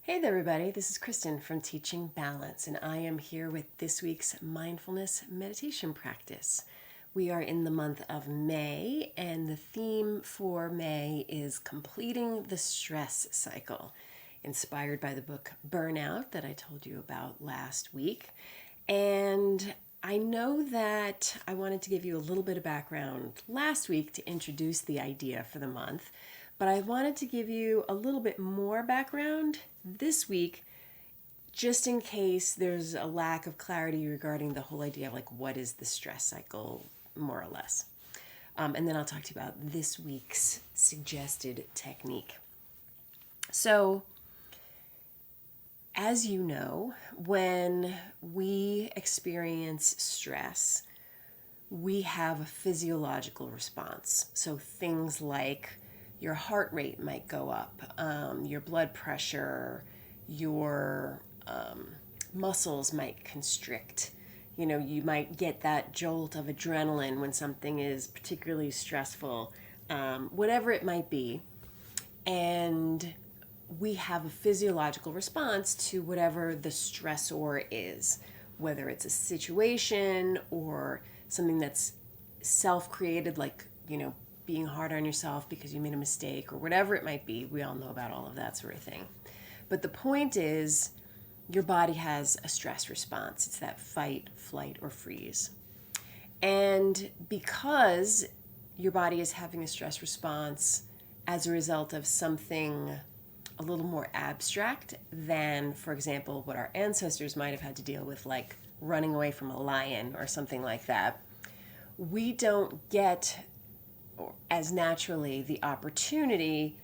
Hey there, everybody. This is Kristin from Teaching Balance, and I am here with this week's mindfulness meditation practice. We are in the month of May, and the theme for May is completing the stress cycle, inspired by the book Burnout that I told you about last week. And I know that I wanted to give you a little bit of background last week to introduce the idea for the month, but I wanted to give you a little bit more background this week just in case there's a lack of clarity regarding the whole idea of like what is the stress cycle, more or less. And then I'll talk to you about this week's suggested technique. So, as you know, when we experience stress, we have a physiological response. So things like your heart rate might go up, your blood pressure, your muscles might constrict. You might get that jolt of adrenaline when something is particularly stressful, whatever it might be. And we have a physiological response to whatever the stressor is, whether it's a situation or something that's self-created, like, being hard on yourself because you made a mistake or whatever it might be. We all know about all of that sort of thing. But the point is, your body has a stress response. It's that fight, flight, or freeze. And because your body is having a stress response as a result of something a little more abstract than, for example, what our ancestors might have had to deal with, like running away from a lion or something like that, we don't get as naturally the opportunity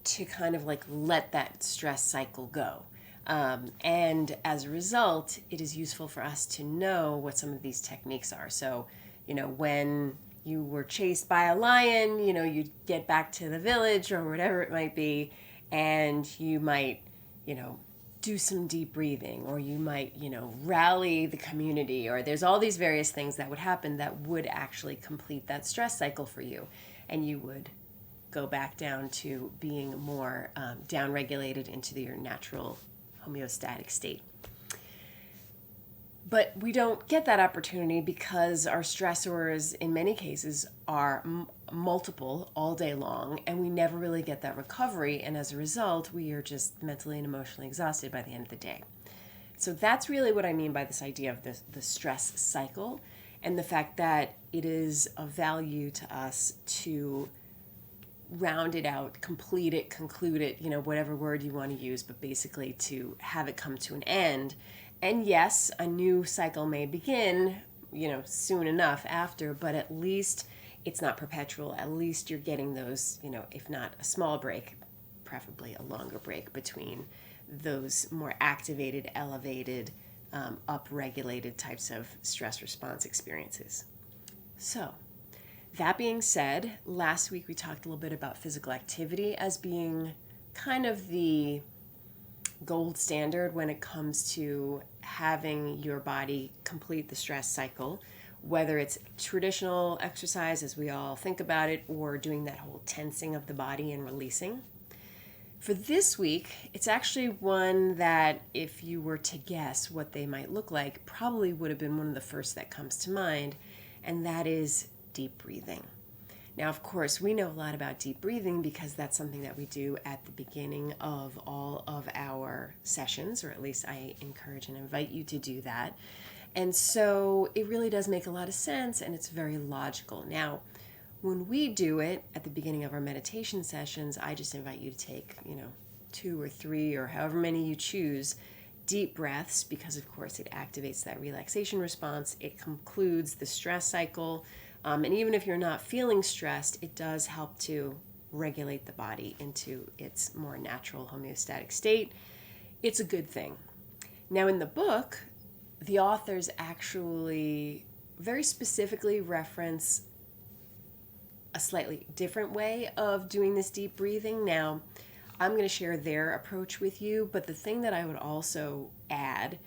to kind of like let that stress cycle go. And as a result, it is useful for us to know what some of these techniques are. So, when you were chased by a lion, you'd get back to the village or whatever it might be, and you might, do some deep breathing, or you might, rally the community, or there's all these various things that would happen that would actually complete that stress cycle for you. And you would go back down to being more down-regulated into your natural homeostatic state. But we don't get that opportunity because our stressors, in many cases, are multiple all day long, and we never really get that recovery. And as a result, we are just mentally and emotionally exhausted by the end of the day. So that's really what I mean by this idea of the stress cycle, and the fact that it is of value to us to round it out, complete it, conclude it, whatever word you want to use, but basically to have it come to an end. And yes, a new cycle may begin, soon enough after, but at least it's not perpetual. At least you're getting those, if not a small break, preferably a longer break between those more activated, elevated, upregulated types of stress response experiences. So, that being said, last week we talked a little bit about physical activity as being kind of the gold standard when it comes to having your body complete the stress cycle, whether it's traditional exercise as we all think about it, or doing that whole tensing of the body and releasing. For this week, it's actually one that, if you were to guess what they might look like, probably would have been one of the first that comes to mind, and that is deep breathing. Now, of course, we know a lot about deep breathing because that's something that we do at the beginning of all of our sessions, or at least I encourage and invite you to do that. And so it really does make a lot of sense, and it's very logical. Now, when we do it at the beginning of our meditation sessions, I just invite you to take, 2 or 3 or however many you choose, deep breaths, because of course it activates that relaxation response. It concludes the stress cycle. And even if you're not feeling stressed, it does help to regulate the body into its more natural homeostatic state. It's a good thing. Now, in the book, the authors actually very specifically reference a slightly different way of doing this deep breathing. Now, I'm going to share their approach with you, but the thing that I would also add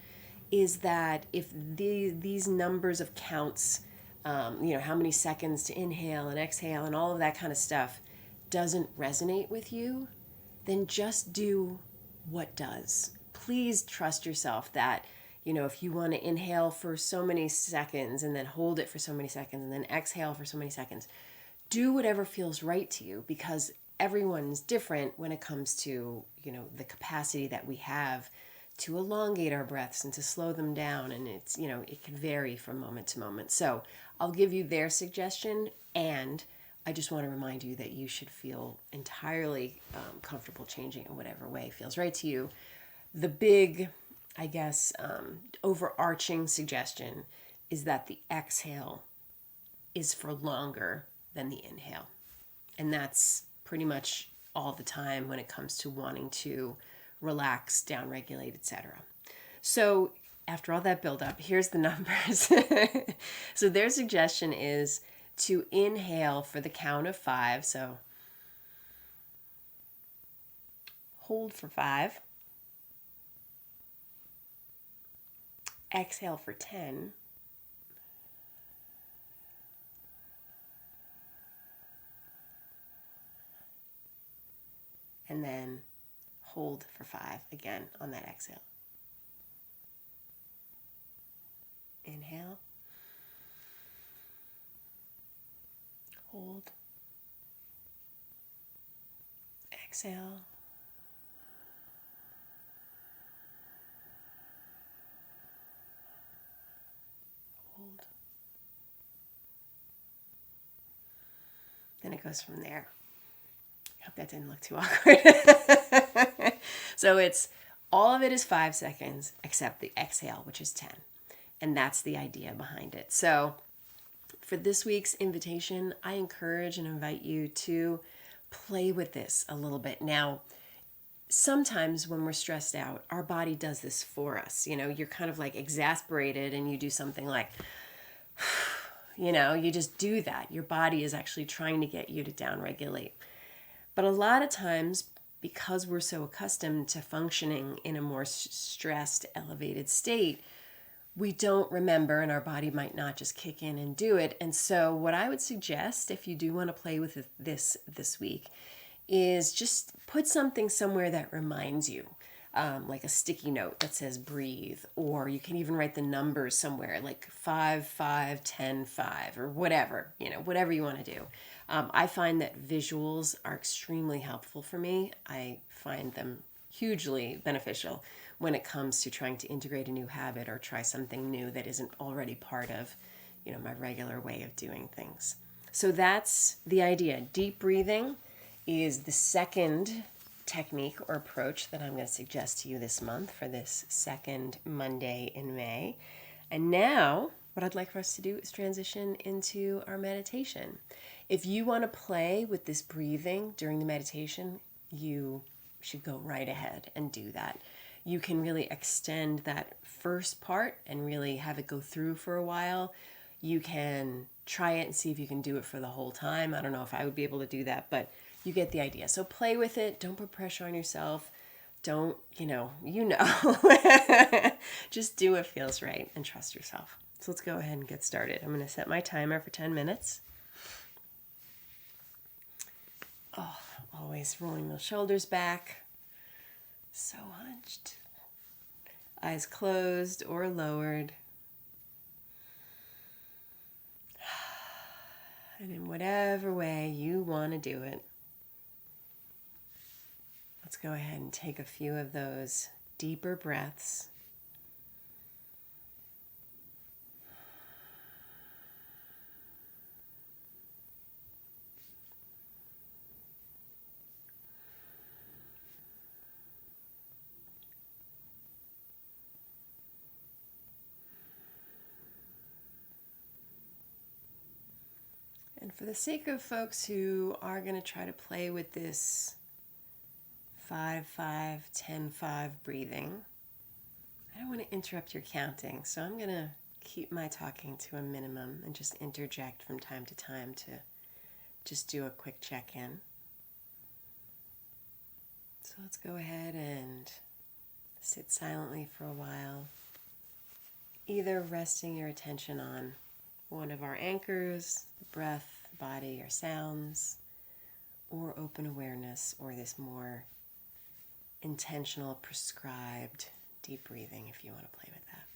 is that if these numbers of counts, how many seconds to inhale and exhale and all of that kind of stuff doesn't resonate with you, then just do what does. Please trust yourself that, if you want to inhale for so many seconds and then hold it for so many seconds and then exhale for so many seconds, do whatever feels right to you, because everyone's different when it comes to, the capacity that we have to elongate our breaths and to slow them down. And it's, it can vary from moment to moment. So I'll give you their suggestion, and I just want to remind you that you should feel entirely comfortable changing in whatever way feels right to you. The big, I guess, overarching suggestion is that the exhale is for longer than the inhale. And that's pretty much all the time when it comes to wanting to relax, downregulate, etc. So after all that buildup, here's the numbers. So their suggestion is to inhale for the count of 5. So hold for 5. Exhale for 10. And then hold for 5 again on that exhale. Inhale. Hold. Exhale. Hold. Then it goes from there. I hope that didn't look too awkward. So it's all of it is 5 seconds except the exhale, which is 10. And that's the idea behind it. So for this week's invitation, I encourage and invite you to play with this a little bit. Now, sometimes when we're stressed out, our body does this for us. You're kind of like exasperated and you do something like, you just do that. Your body is actually trying to get you to downregulate. But a lot of times, because we're so accustomed to functioning in a more stressed, elevated state, we don't remember, and our body might not just kick in and do it. And so what I would suggest, if you do want to play with this week, is just put something somewhere that reminds you, like a sticky note that says breathe, or you can even write the numbers somewhere, like 5, 5, 10, 5, or whatever, whatever you want to do. I find that visuals are extremely helpful for me. I find them hugely beneficial when it comes to trying to integrate a new habit or try something new that isn't already part of, my regular way of doing things. So that's the idea. Deep breathing is the second technique or approach that I'm going to suggest to you this month for this second Monday in May. And now what I'd like for us to do is transition into our meditation. If you want to play with this breathing during the meditation, you should go right ahead and do that. You can really extend that first part and really have it go through for a while. You can try it and see if you can do it for the whole time. I don't know if I would be able to do that, but you get the idea. So play with it. Don't put pressure on yourself. Don't, just do what feels right and trust yourself. So let's go ahead and get started. I'm going to set my timer for 10 minutes. Oh, always rolling those shoulders back. So hunched. Eyes closed or lowered. And in whatever way you want to do it, let's go ahead and take a few of those deeper breaths. And for the sake of folks who are going to try to play with this 5, 5, 10, 5 breathing, I don't want to interrupt your counting, so I'm going to keep my talking to a minimum and just interject from time to time to just do a quick check-in. So let's go ahead and sit silently for a while, either resting your attention on one of our anchors, the breath, the body, or sounds, or open awareness, or this more intentional, prescribed deep breathing if you want to play with that.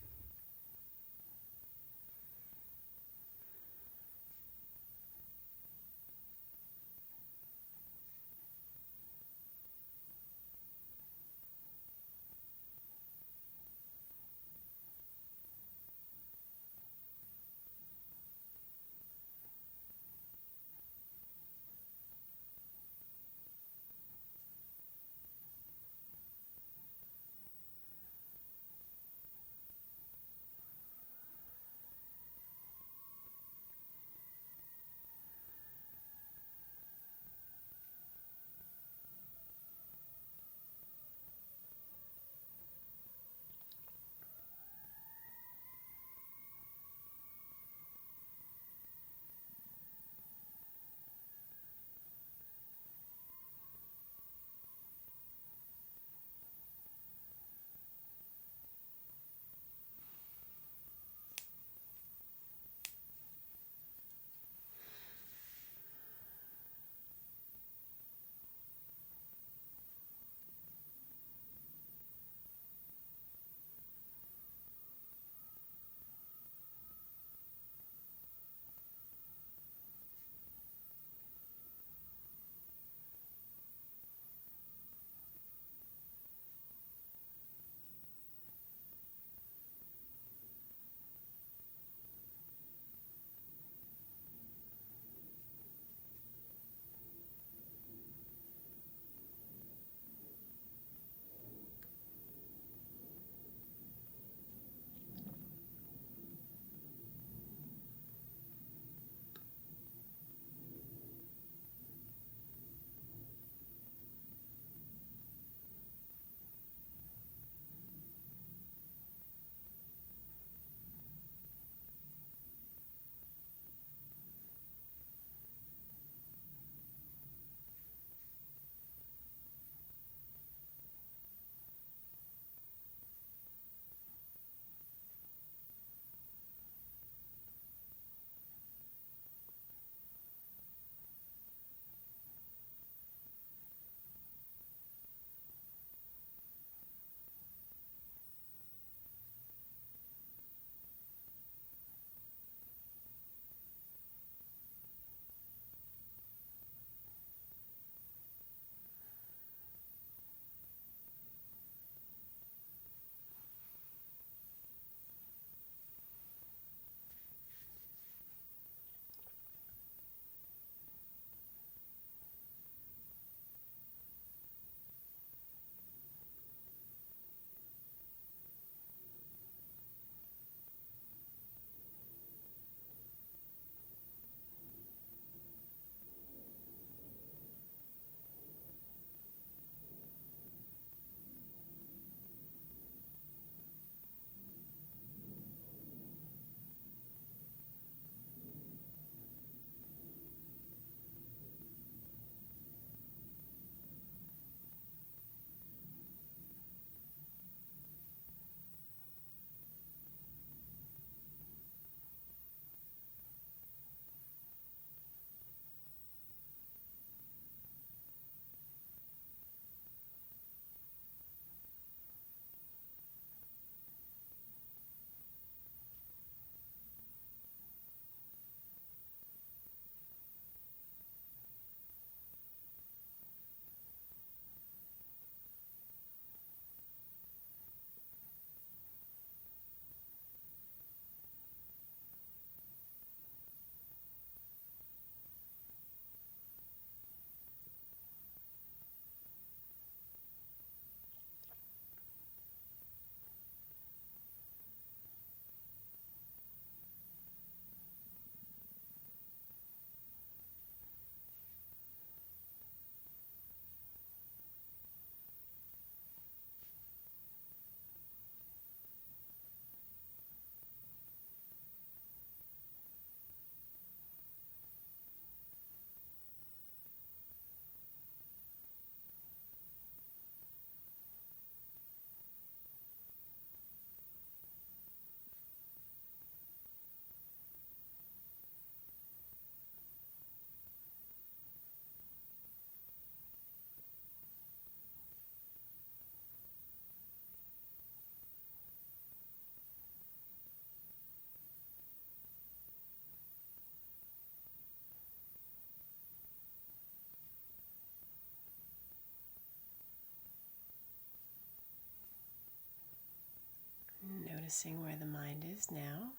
Noticing where the mind is now,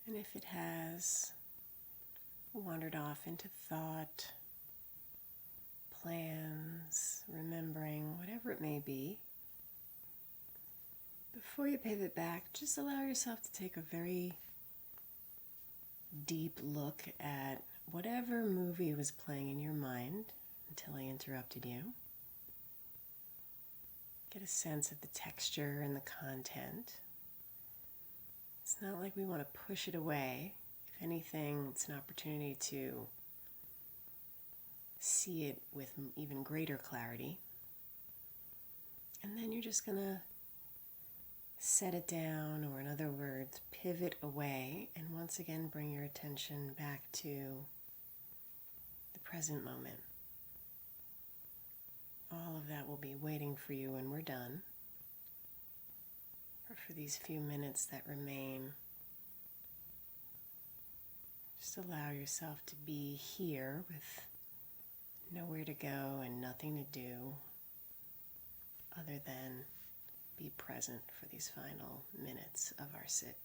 and if it has wandered off into thought, plans, remembering, whatever it may be, before you pivot back, just allow yourself to take a very deep look at whatever movie was playing in your mind until I interrupted you. Get a sense of the texture and the content. It's not like we want to push it away. If anything, it's an opportunity to see it with even greater clarity. And then you're just going to set it down, or in other words, pivot away, and once again bring your attention back to the present moment. All of that will be waiting for you when we're done. Or for these few minutes that remain, just allow yourself to be here with nowhere to go and nothing to do other than be present for these final minutes of our sit.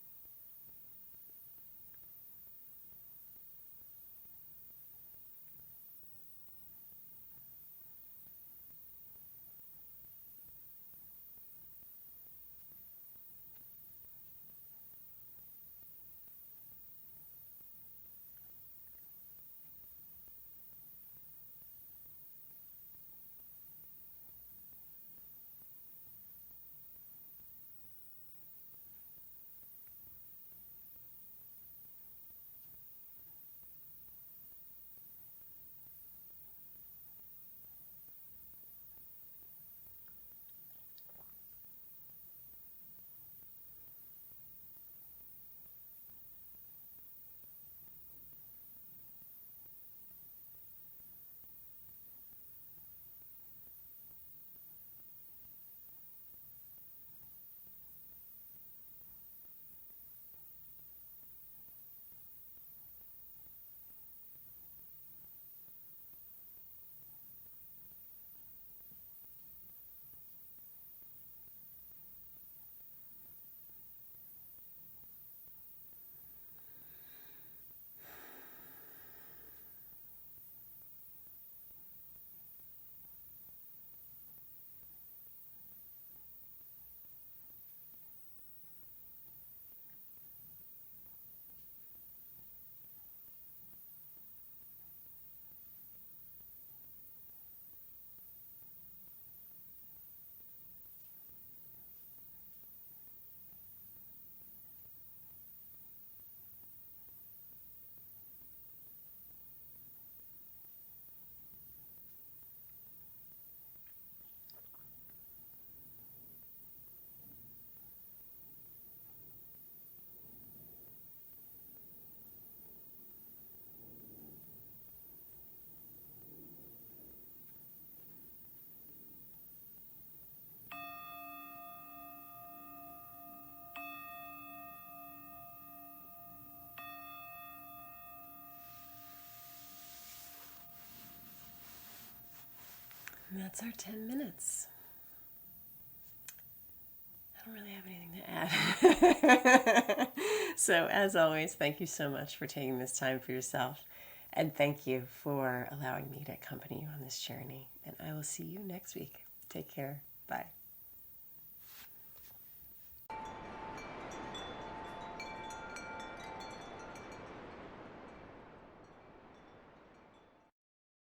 And that's our 10 minutes. I don't really have anything to add. So, as always, thank you so much for taking this time for yourself. And thank you for allowing me to accompany you on this journey. And I will see you next week. Take care. Bye.